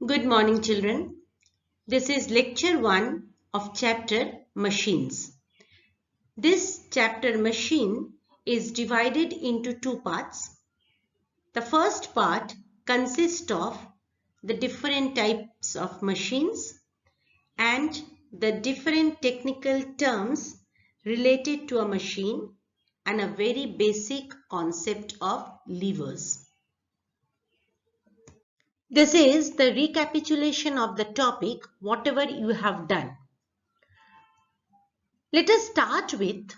Good morning, children. This is lecture 1 of chapter Machines. This chapter Machine is divided into two parts. The first part consists of the different types of machines and the different technical terms related to a machine and a very basic concept of levers. This is the recapitulation of the topic, whatever you have done. Let us start with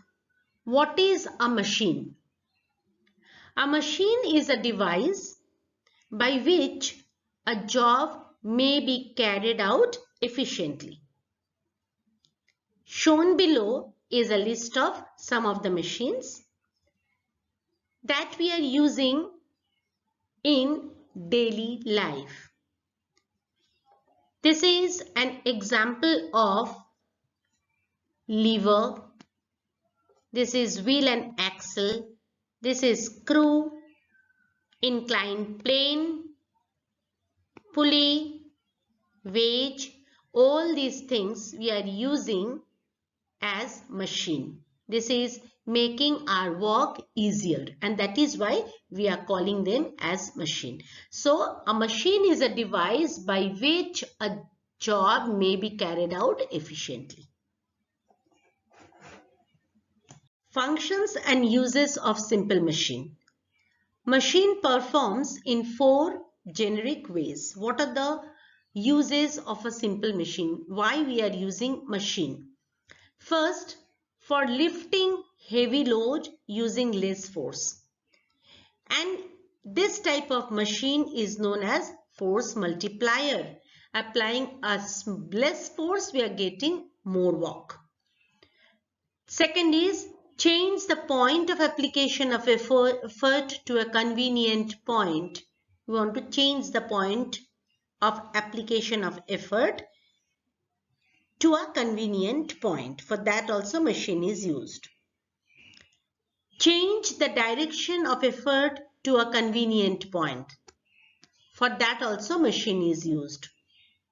what is a machine. A machine is a device by which a job may be carried out efficiently. Shown below is a list of some of the machines that we are using in daily life. This is an example of lever. This is wheel and axle. This is screw, inclined plane, pulley, wedge. All these things we are using as machine. This is making our work easier, and that is why we are calling them as machine. So a machine is a device by which a job may be carried out efficiently. Functions and uses of simple machine. Machine performs in 4 generic ways. What are the uses of a simple machine? Why we are using machine? First, for lifting heavy load using less force. And this type of machine is known as force multiplier. Applying less force, we are getting more work. Second is change the point of application of effort to a convenient point. We want to change the point of application of effort to a convenient point. For that also machine is used. Change the direction of effort to a convenient point. For that also machine is used.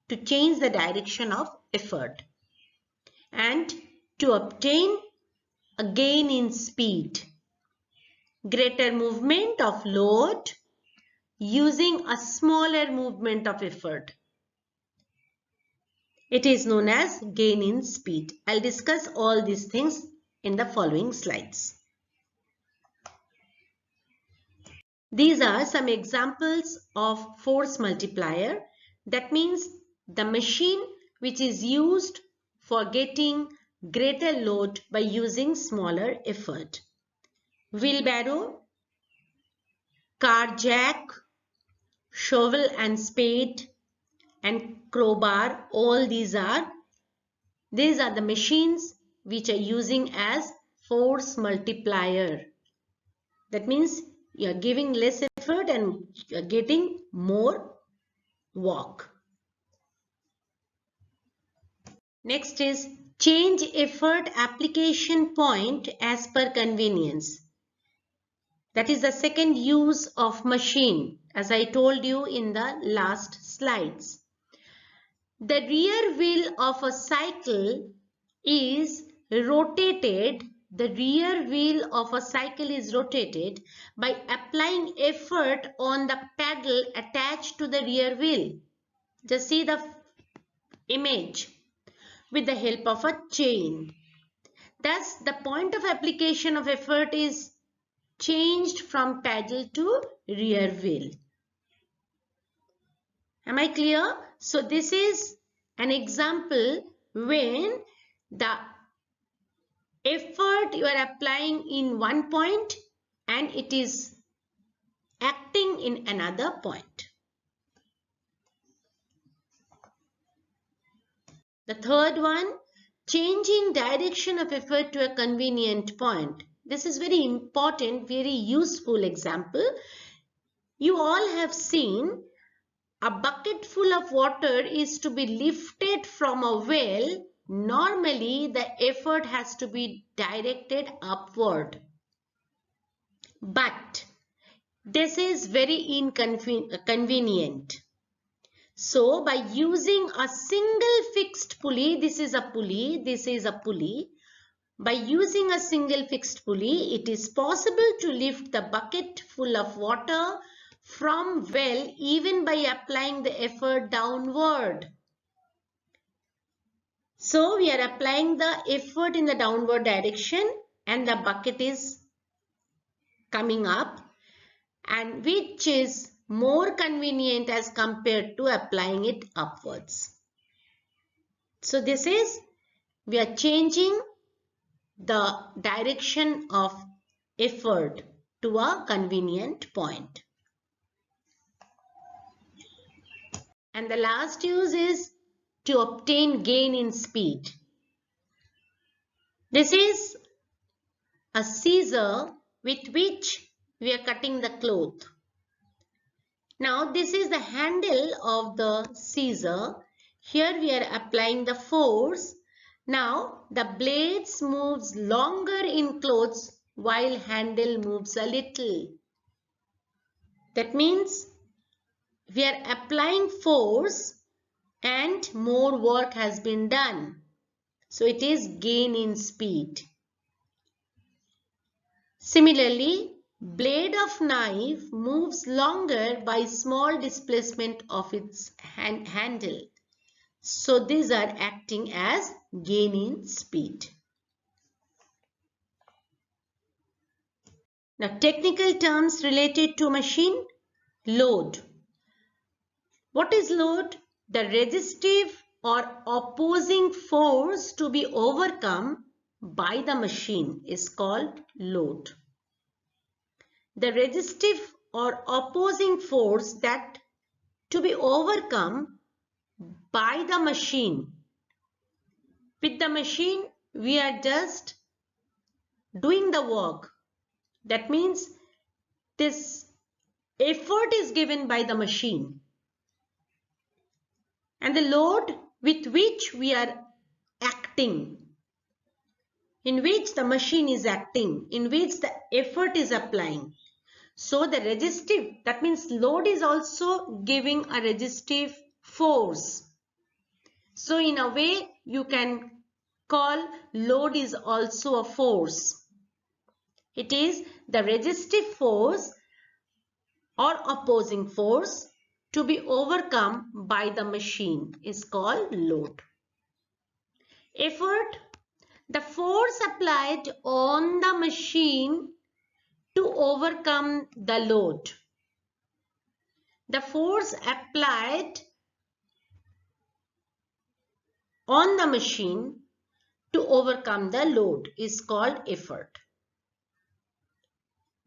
To change the direction of effort. And to obtain a gain in speed. Greater movement of load using a smaller movement of effort. It is known as gain in speed. I'll discuss all these things in the following slides. These are some examples of force multiplier. That means the machine which is used for getting greater load by using smaller effort. Wheelbarrow, car jack, shovel and spade, and crowbar, all these are the machines which are using as force multiplier. That means you are giving less effort and you are getting more work. Next is change effort application point as per convenience. That is the second use of machine, as I told you in the last slides. The rear wheel of a cycle is rotated. The rear wheel of a cycle is rotated by applying effort on the pedal attached to the rear wheel. Just see the image with the help of a chain. Thus, the point of application of effort is changed from pedal to rear wheel. Am I clear? So this is an example when the effort you are applying in one point and it is acting in another point. The third one, changing direction of effort to a convenient point. This is very important, very useful example. You all have seen a bucket full of water is to be lifted from a well. Normally, the effort has to be directed upward. But this is very inconvenient. So by using a single fixed pulley, this is a pulley, this is a pulley. By using a single fixed pulley, it is possible to lift the bucket full of water from well even by applying the effort downward. So we are applying the effort in the downward direction and the bucket is coming up, and which is more convenient as compared to applying it upwards. So this is, we are changing the direction of effort to a convenient point. And the last use is to obtain gain in speed. This is a scissor with which we are cutting the cloth. Now this is the handle of the scissor. Here we are applying the force. Now the blades moves longer in clothes while handle moves a little. That means we are applying force and more work has been done. So it is gain in speed. Similarly, blade of knife moves longer by small displacement of its handle. So these are acting as gain in speed. Now technical terms related to machine. Load. What is load? The resistive or opposing force to be overcome by the machine is called load. The resistive or opposing force that to be overcome by the machine. With the machine, we are just doing the work. That means this effort is given by the machine. And the load with which we are acting, in which the machine is acting, in which the effort is applying. So the resistive, that means load is also giving a resistive force. So in a way you can call load is also a force. It is the resistive force or opposing force to be overcome by the machine is called load. Effort, the force applied on the machine to overcome the load. The force applied on the machine to overcome the load is called effort.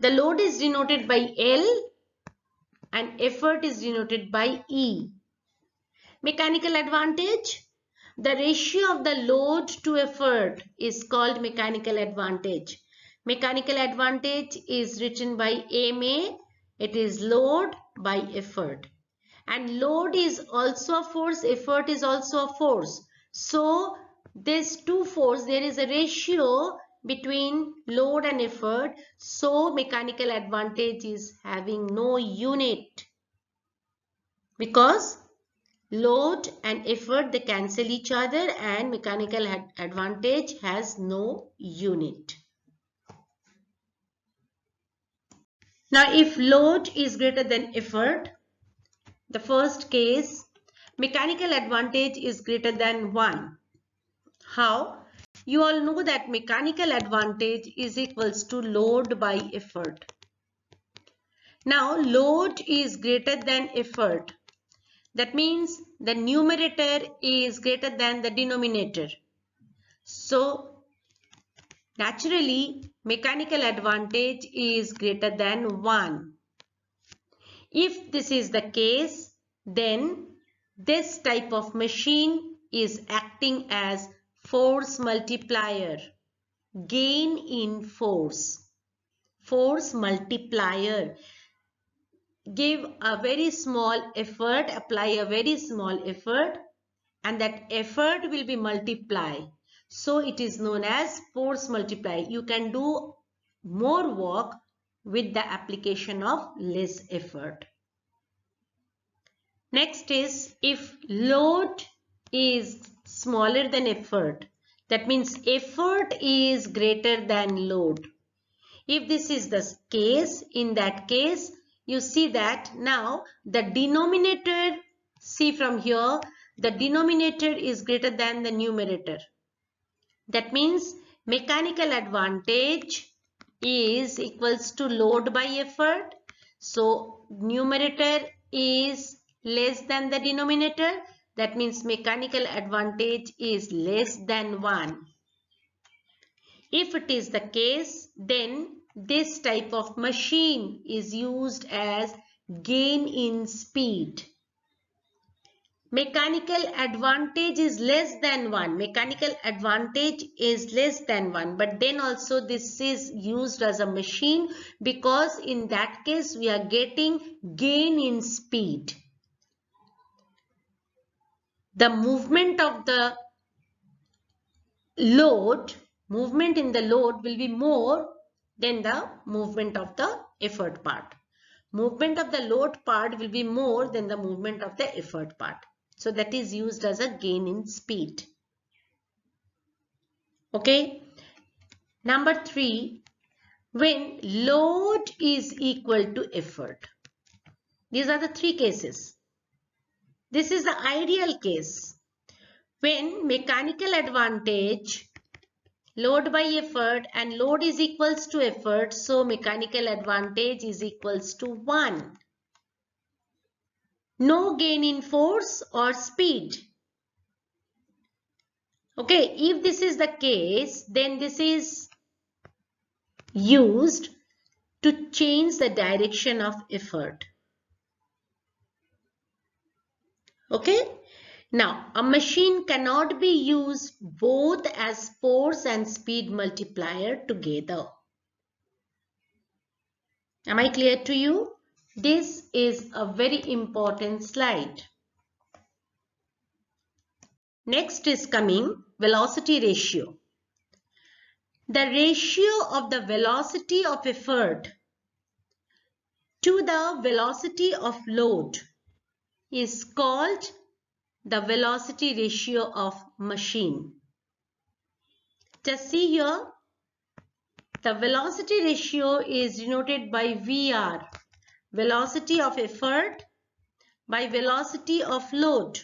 The load is denoted by L and effort is denoted by E. Mechanical advantage. The ratio of the load to effort is called mechanical advantage. Mechanical advantage is written by MA. It is load by effort. And load is also a force, effort is also a force. So these two forces, there is a ratio between load and effort. So mechanical advantage is having no unit, because load and effort, they cancel each other and mechanical advantage has no unit. Now if load is greater than effort, the first case, mechanical advantage is greater than 1. How? You all know that mechanical advantage is equals to load by effort. Now load is greater than effort. That means the numerator is greater than the denominator. So naturally mechanical advantage is greater than 1. If this is the case, then this type of machine is acting as force multiplier. Gain in force. Force multiplier. Give a very small effort, apply a very small effort, and that effort will be multiplied. So it is known as force multiplier. You can do more work with the application of less effort. Next is if load is smaller than effort. That means effort is greater than load. If this is the case, in that case, you see that now the denominator, see from here, the denominator is greater than the numerator. That means mechanical advantage is equals to load by effort. So numerator is less than the denominator. That means mechanical advantage is less than 1. If it is the case, then this type of machine is used as gain in speed. Mechanical advantage is less than 1. Mechanical advantage is less than 1. But then also this is used as a machine because in that case we are getting gain in speed. The movement of the load, movement in the load will be more than the movement of the effort part. Movement of the load part will be more than the movement of the effort part. So that is used as a gain in speed. Okay. Number 3, when load is equal to effort. These are the 3 cases. This is the ideal case. When mechanical advantage, load by effort, and load is equals to effort, so mechanical advantage is equals to 1. No gain in force or speed. Okay, if this is the case, then this is used to change the direction of effort. Okay, now a machine cannot be used both as force and speed multiplier together. Am I clear to you? This is a very important slide. Next is coming velocity ratio. The ratio of the velocity of effort to the velocity of load is called the velocity ratio of machine. Just see here, the velocity ratio is denoted by VR, velocity of effort by velocity of load.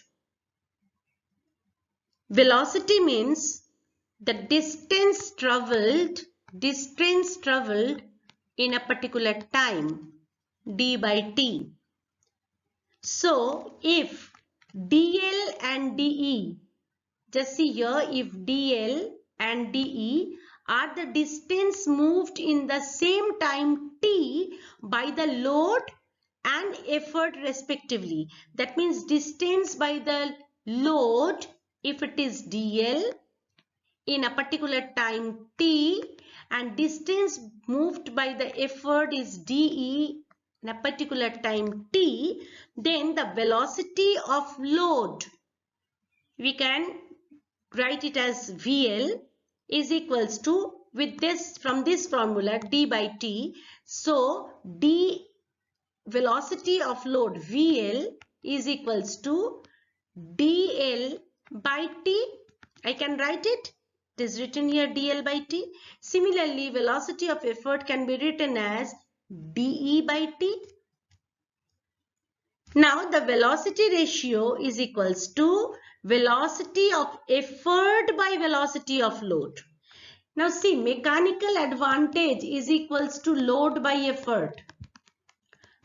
Velocity means the distance traveled in a particular time, d by t. So if dl and de, just see here, if dl and de are the distance moved in the same time t by the load and effort respectively. That means distance by the load, if it is dl in a particular time t, and distance moved by the effort is de in a particular time t, then the velocity of load, we can write it as VL is equals to, with this, from this formula, d by t. So d velocity of load VL is equals to dl by t. I can write it. It is written here dl by t. Similarly, velocity of effort can be written as de by t. Now the velocity ratio is equals to velocity of effort by velocity of load. Now see, mechanical advantage is equals to load by effort.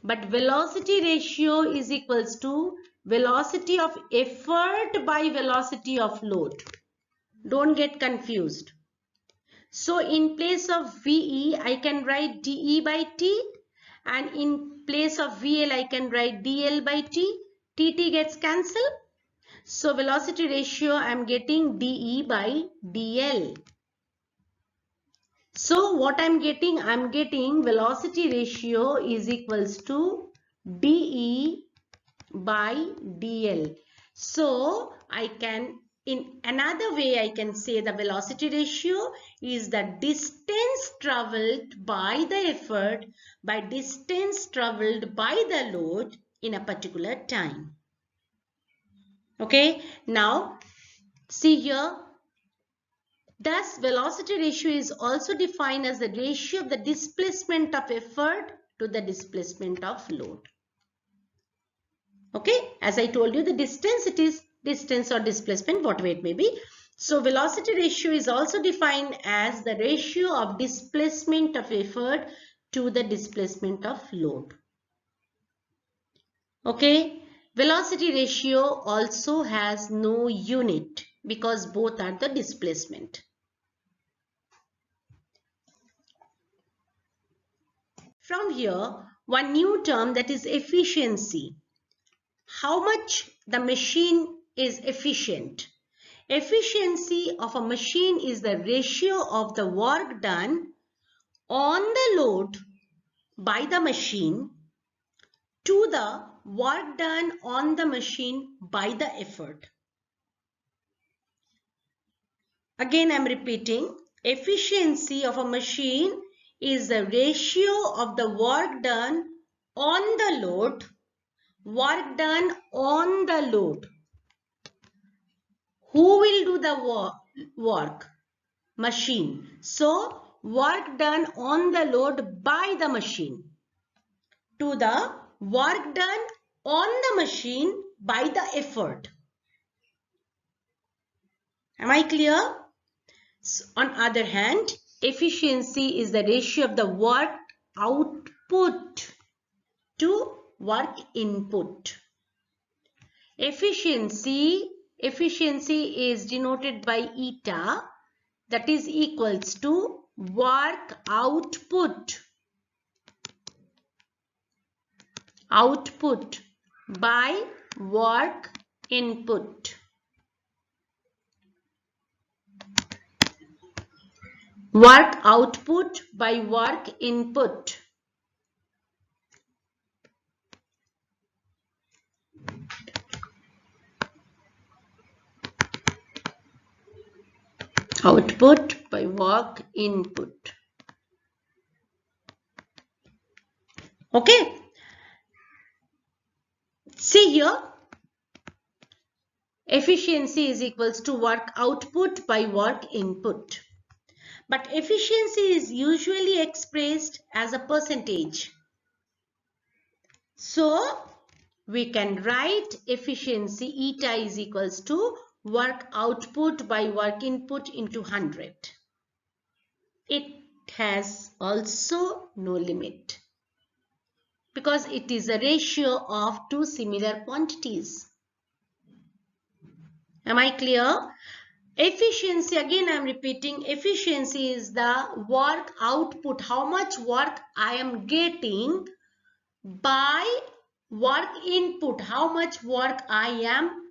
But velocity ratio is equals to velocity of effort by velocity of load. Don't get confused. So in place of VE, I can write DE by T, and in place of VL, I can write DL by T. TT gets cancelled. So velocity ratio, I am getting DE by DL. So what I am getting velocity ratio is equals to DE by DL. So I can, in another way, I can say the velocity ratio is the distance traveled by the effort by distance traveled by the load in a particular time. Okay, now see here. Thus, velocity ratio is also defined as the ratio of the displacement of effort to the displacement of load. Okay, as I told you, the distance, it is distance or displacement, whatever it may be. So, velocity ratio is also defined as the ratio of displacement of effort to the displacement of load. Okay, velocity ratio also has no unit because both are the displacement. From here, one new term, that is efficiency. How much the machine is efficient. Efficiency of a machine is the ratio of the work done on the load by the machine to the work done on the machine by the effort. Again, I am repeating, efficiency of a machine is the ratio of the work done on the load, work done on the load. Who will do the work? Machine. So, work done on the load by the machine to the work done on the machine by the effort. Am I clear? So, on other hand, efficiency is the ratio of the work output to work input. Efficiency is denoted by eta, that is equals to work output by work input. Work output by work input. Output by work input. Okay. See here. Efficiency is equals to work output by work input. But efficiency is usually expressed as a percentage. So, we can write efficiency eta is equals to work output by work input into 100. It has also no limit because it is a ratio of two similar quantities. Am I clear? Efficiency, again I am repeating, efficiency is the work output, how much work I am getting by work input, how much work I am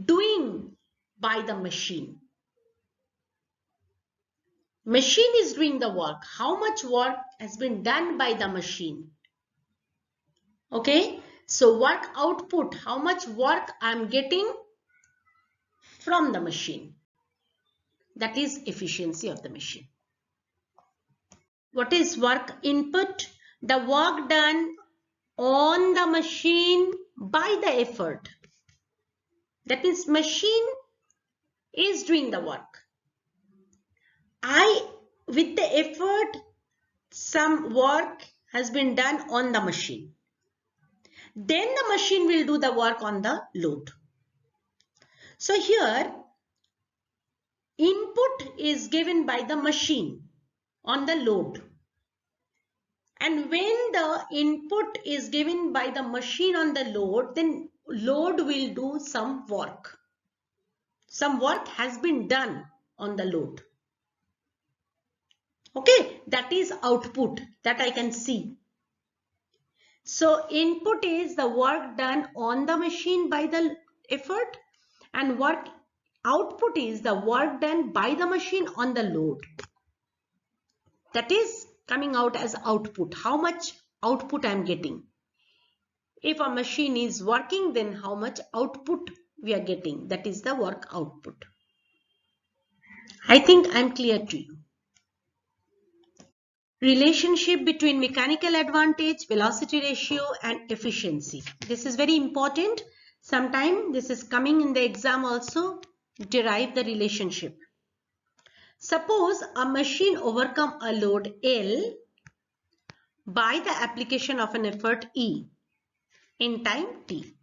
doing by the machine. Machine is doing the work. How much work has been done by the machine? Okay. So work output, how much work I am getting from the machine. That is efficiency of the machine. What is work input? The work done on the machine by the effort. That means machine is doing the work. With the effort, some work has been done on the machine. Then the machine will do the work on the load. So here, input is given by the machine on the load. And when the input is given by the machine on the load, then load will do some work. Some work has been done on the load. Okay, that is output that I can see. So input is the work done on the machine by the effort, and work output is the work done by the machine on the load. That is coming out as output. How much output I am getting. If a machine is working, then how much output we are getting. That is the work output. I think I am clear to you. Relationship between mechanical advantage, velocity ratio and efficiency. This is very important. Sometime this is coming in the exam also. Derive the relationship. Suppose a machine overcome a load L by the application of an effort E in time T.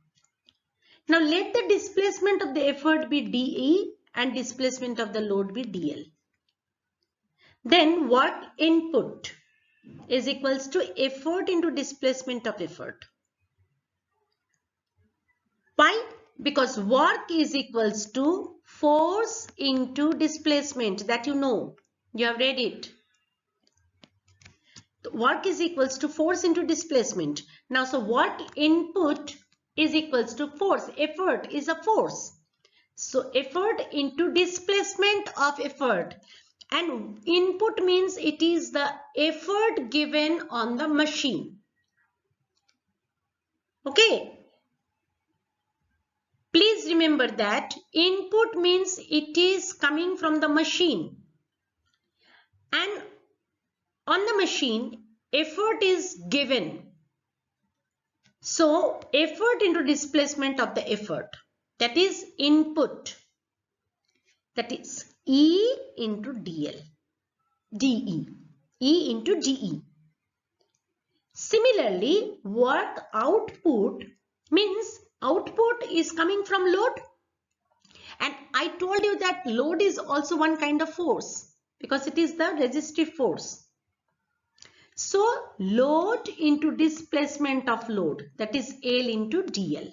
Now let the displacement of the effort be dE and displacement of the load be dL. Then work input is equals to effort into displacement of effort. Why? Because work is equals to force into displacement, that you know. You have read it. Work is equals to force into displacement. Now, so work input is equals to force. Effort is a force. So effort into displacement of effort. And input means it is the effort given on the machine. Okay. Please remember that input means it is coming from the machine. And on the machine, effort is given. So, effort into displacement of the effort. That is input. That is E into DL. DE. E into DE. Similarly, work output means output is coming from load. And I told you that load is also one kind of force because it is the resistive force. So, load into displacement of load, that is L into DL.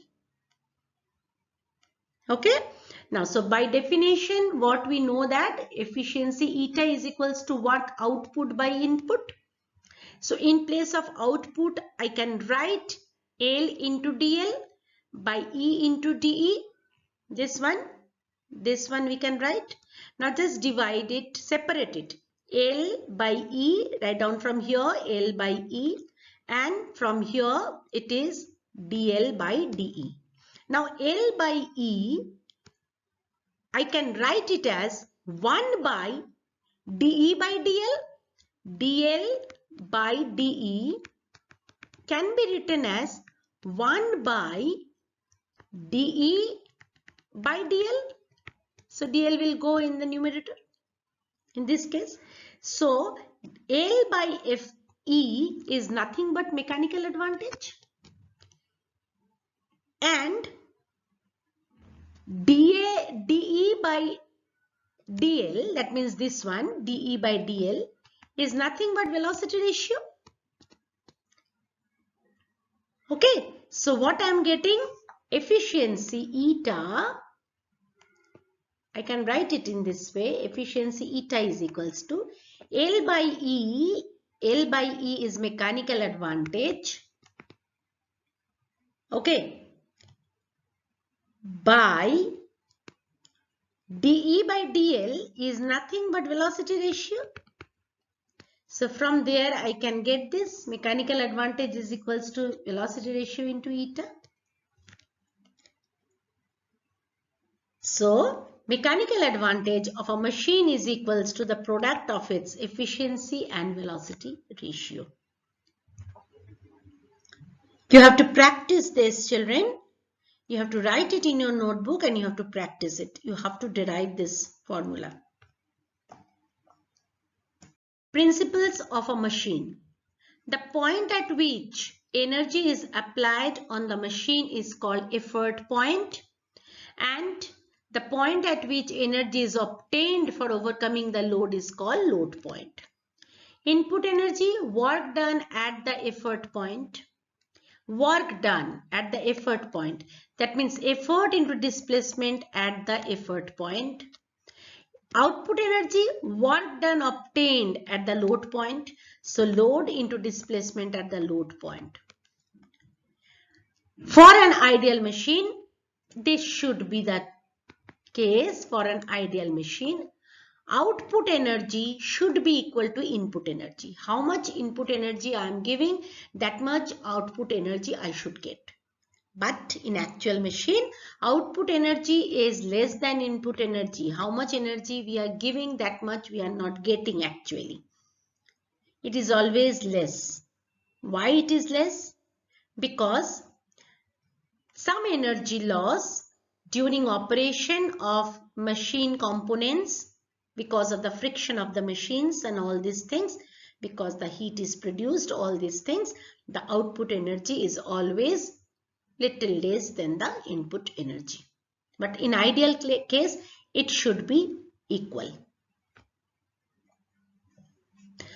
Okay. Now, so by definition, what we know that efficiency eta is equals to work output by input. So, in place of output, I can write L into DL by E into DE. This one we can write. Now, just divide it, separate it. L by E, write down from here L by E, and from here it is DL by DE. Now L by E, I can write it as 1 by DE by DL. DL by DE can be written as 1 by DE by DL. So DL will go in the numerator in this case. So L by FE is nothing but mechanical advantage, and DE by DL, that means this one, DE by DL, is nothing but velocity ratio. Okay, so what I am getting, efficiency eta, I can write it in this way, efficiency eta is equals to L by E is mechanical advantage, okay, by DE by DL is nothing but velocity ratio. So from there I can get this mechanical advantage is equals to velocity ratio into eta. So mechanical advantage of a machine is equals to the product of its efficiency and velocity ratio. You have to practice this, children. You have to write it in your notebook and you have to practice it. You have to derive this formula. Principles of a machine. The point at which energy is applied on the machine is called effort point, and the point at which energy is obtained for overcoming the load is called load point. Input energy, work done at the effort point. Work done at the effort point. That means effort into displacement at the effort point. Output energy, work done obtained at the load point. So load into displacement at the load point. For an ideal machine, this should be the case for an ideal machine. Output energy should be equal to input energy. How much input energy I am giving, that much output energy I should get. But in actual machine, output energy is less than input energy. How much energy we are giving, that much we are not getting actually. It is always less. Why it is less? Because Some energy loss during operation of machine components because of the friction of the machines and all these things, because the heat is produced, all these things, the output energy is always little less than the input energy. But in ideal case, it should be equal.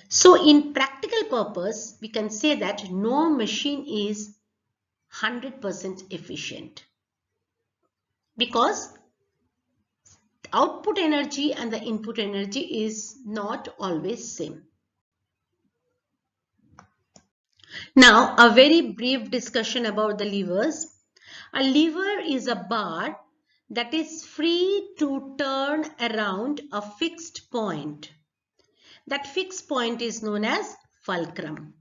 So in practical purpose, we can say that no machine is 100% efficient, because output energy and the input energy is not always same. Now, a very brief discussion about the levers. A lever is a bar that is free to turn around a fixed point. That fixed point is known as fulcrum.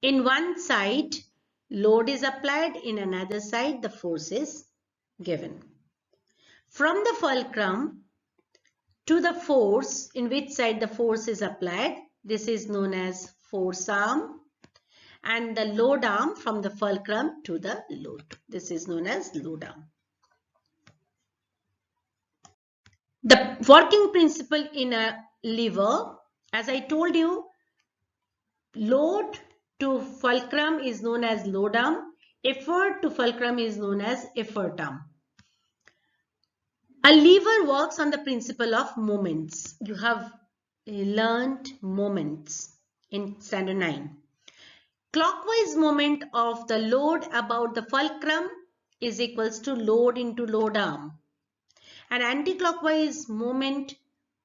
In one side, load is applied, in another side, the force is given. From the fulcrum to the force, in which side the force is applied, this is known as force arm, and the load arm from the fulcrum to the load, this is known as load arm. The working principle in a lever, as I told you, load to fulcrum is known as load arm, effort to fulcrum is known as effort arm. A lever works on the principle of moments. You have learned moments in standard 9. Clockwise moment of the load about the fulcrum is equals to load into load arm. And anti-clockwise moment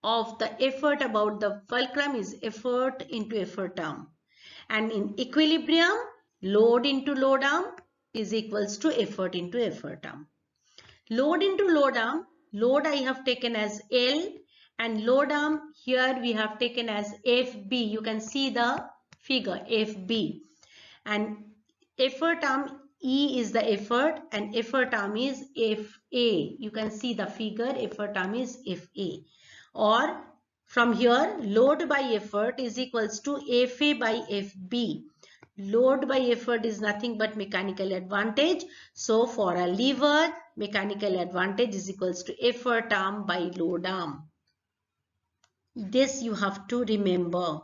of the effort about the fulcrum is effort into effort arm. And in equilibrium, load into load arm is equals to effort into effort arm. Load into load arm, load I have taken as L, and load arm here we have taken as FB. You can see the figure FB. And effort arm, E is the effort and effort arm is FA. You can see the figure, effort arm is FA. Or from here, load by effort is equals to FA by FB. Load by effort is nothing but mechanical advantage. So for a lever, mechanical advantage is equals to effort arm by load arm. This you have to remember.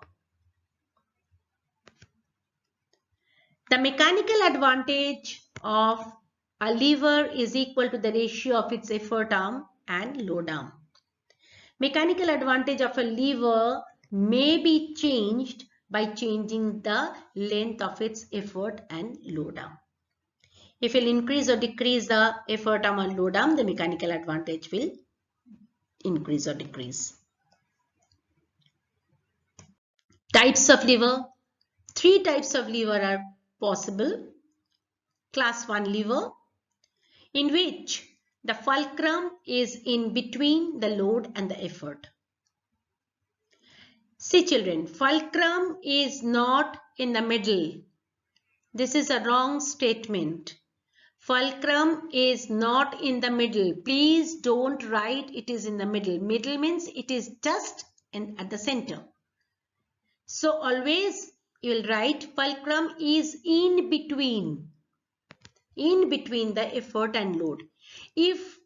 The mechanical advantage of a lever is equal to the ratio of its effort arm and load arm. Mechanical advantage of a lever may be changed by changing the length of its effort and load arm. If you increase or decrease the effort arm or load arm, the mechanical advantage will increase or decrease. Types of lever. 3 types of lever are possible. Class 1 lever, in which the fulcrum is in between the load and the effort. See children, fulcrum is not in the middle. This is a wrong statement. Fulcrum is not in the middle. Please don't write it is in the middle. Middle means it is just at the center. So always you will write fulcrum is in between the effort and load. If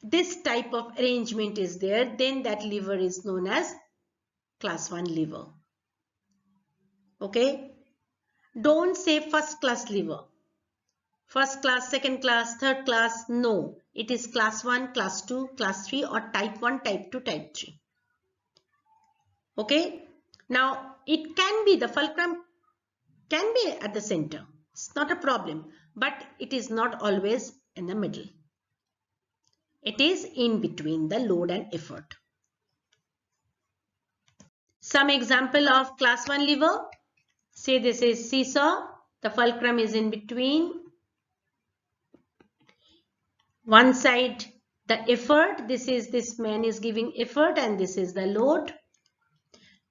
this type of arrangement is there, then that lever is known as class 1 lever. Okay? Don't say first class lever. First class, second class, third class. No. It is class 1, class 2, class 3 or type 1, type 2, type 3. Okay? Now, it can be, the fulcrum can be at the center. It's not a problem. But it is not always in the middle. It is in between the load and effort. Some example of class 1 lever. Say this is seesaw. The fulcrum is in between. One side the effort. This man is giving effort and this is the load.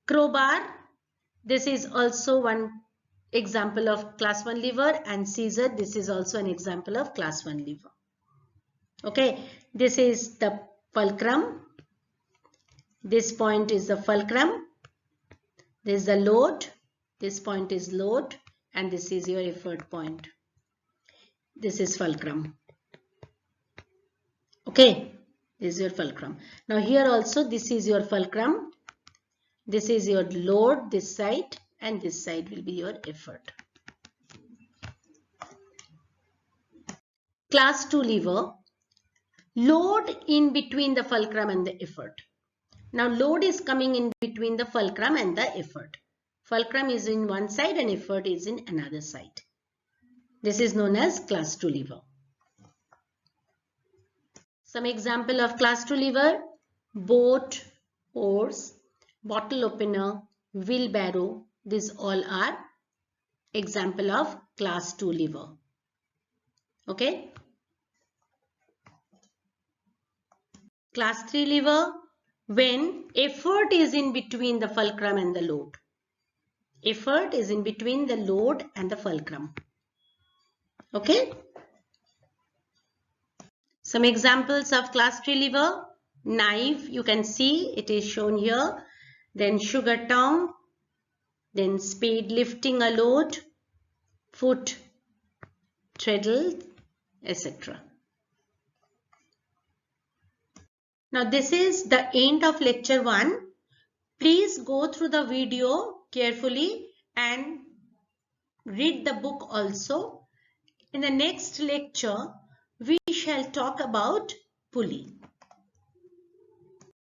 Crowbar. This is also one example of class 1 lever, and scissor. This is also an example of class 1 lever. Okay. This is the fulcrum. This point is the fulcrum. This is the load. This point is load and this is your effort point. This is fulcrum. Okay, this is your fulcrum. Now here also this is your fulcrum. This is your load, this side, and this side will be your effort. Class 2 lever. Load in between the fulcrum and the effort. Now load is coming in between the fulcrum and the effort. Fulcrum is in one side and effort is in another side. This is known as class 2 lever. Some example of class 2 lever: boat, oars, bottle opener, wheelbarrow. These all are example of class 2 lever. Okay. Class 3 lever, when effort is in between the fulcrum and the load. Effort is in between the load and the fulcrum. Okay. Some examples of class 3 lever: knife, you can see it is shown here. Then sugar tongue. Then spade lifting a load. Foot treadle, etc. Now this is the end of lecture 1. Please go through the video carefully and read the book also. In the next lecture, we shall talk about pulley.